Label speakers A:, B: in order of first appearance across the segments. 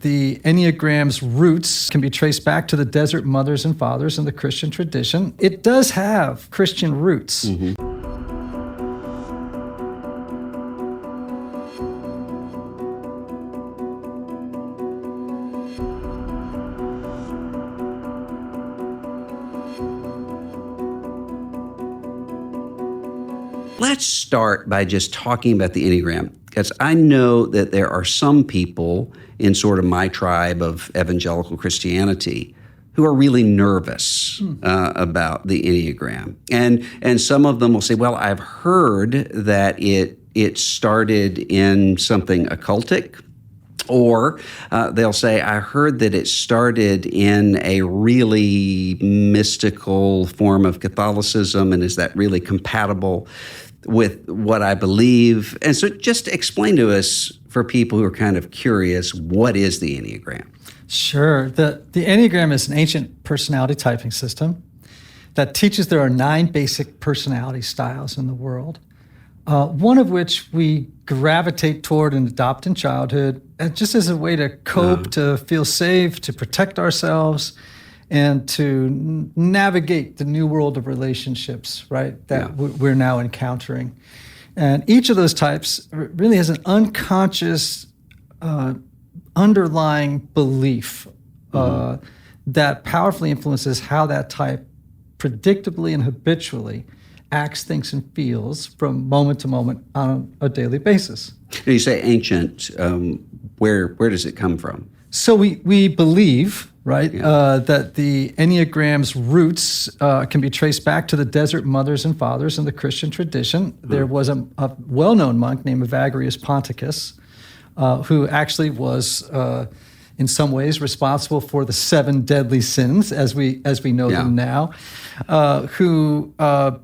A: the Enneagram's roots can be traced back to the desert mothers and fathers in the Christian tradition. It does have Christian roots.
B: Let's start by just talking about the Enneagram, because I know that there are some people in sort of my tribe of evangelical Christianity who are really nervous about the Enneagram. And some of them will say, well, I've heard that it started in something occultic. Or they'll say, I heard that it started in a really mystical form of Catholicism, and is that really compatible with what I believe? And so just explain to us, for people who are kind of curious, what is the Enneagram?
A: Sure. The Enneagram is an ancient personality typing system that teaches there are 9 basic personality styles in the world. One of which we gravitate toward and adopt in childhood, just as a way to cope, to feel safe, to protect ourselves, and to navigate the new world of relationships, right, that we're now encountering. And each of those types really has an unconscious underlying belief that powerfully influences how that type predictably and habitually acts, thinks, and feels from moment to moment on a daily basis.
B: You say ancient, where does it come from?
A: So we believe, right, that the Enneagram's roots can be traced back to the desert mothers and fathers in the Christian tradition. There was a well-known monk named Evagrius Ponticus, who actually was in some ways responsible for the 7 deadly sins as we know them now, who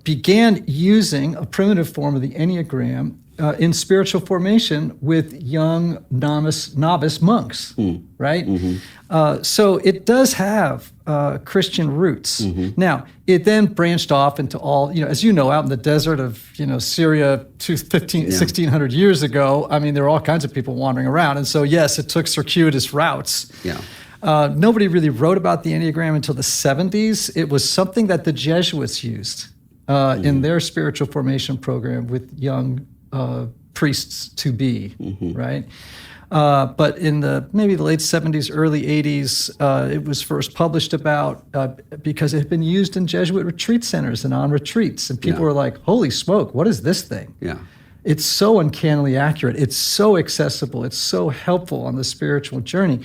A: began using a primitive form of the Enneagram in spiritual formation with young novice monks, right? So it does have Christian roots. Now, it then branched off into all, as you know, out in the desert of, Syria 1,600 years ago, I mean, there were all kinds of people wandering around. And so, yes, it took circuitous routes. Nobody really wrote about the Enneagram until the 70s. It was something that the Jesuits used in their spiritual formation program with young priests to be, right? But in maybe the late 70s, early 80s, it was first published about because it had been used in Jesuit retreat centers and on retreats. And people were like, holy smoke, what is this thing? It's so uncannily accurate. It's so accessible. It's so helpful on the spiritual journey.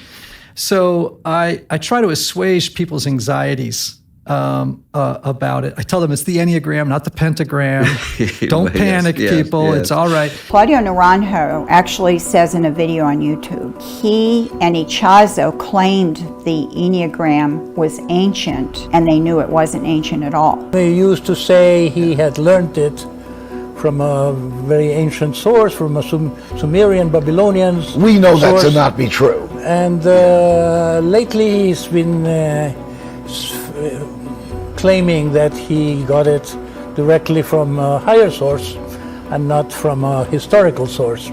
A: So I try to assuage people's anxieties about it. I tell them it's the Enneagram, not the pentagram. Don't panic, people. It's all right.
C: Claudio Naranjo actually says in a video on YouTube, he and Ichazo claimed the Enneagram was ancient, and they knew it wasn't ancient at all.
D: They used to say he had learned it from a very ancient source, from a Sumerian, Babylonians.
E: We know that to not be true.
D: And lately he's been claiming that he got it directly from a higher source and not from a historical source,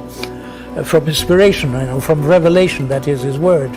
D: from inspiration, from revelation, that is his word.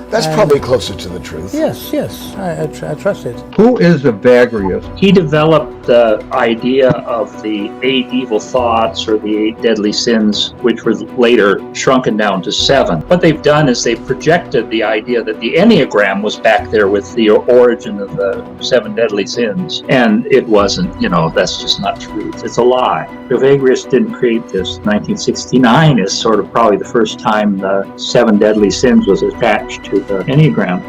E: That's probably closer to the truth.
D: Yes, I trust it.
F: Who is Evagrius?
G: He developed the idea of the 8 evil thoughts or the 8 deadly sins, which were later shrunken down to 7. What they've done is they've projected the idea that the Enneagram was back there with the origin of the 7 deadly sins. And it wasn't, that's just not true. It's a lie. Evagrius didn't create this. 1969 is sort of probably the first time the 7 deadly sins was attached to the Enneagram.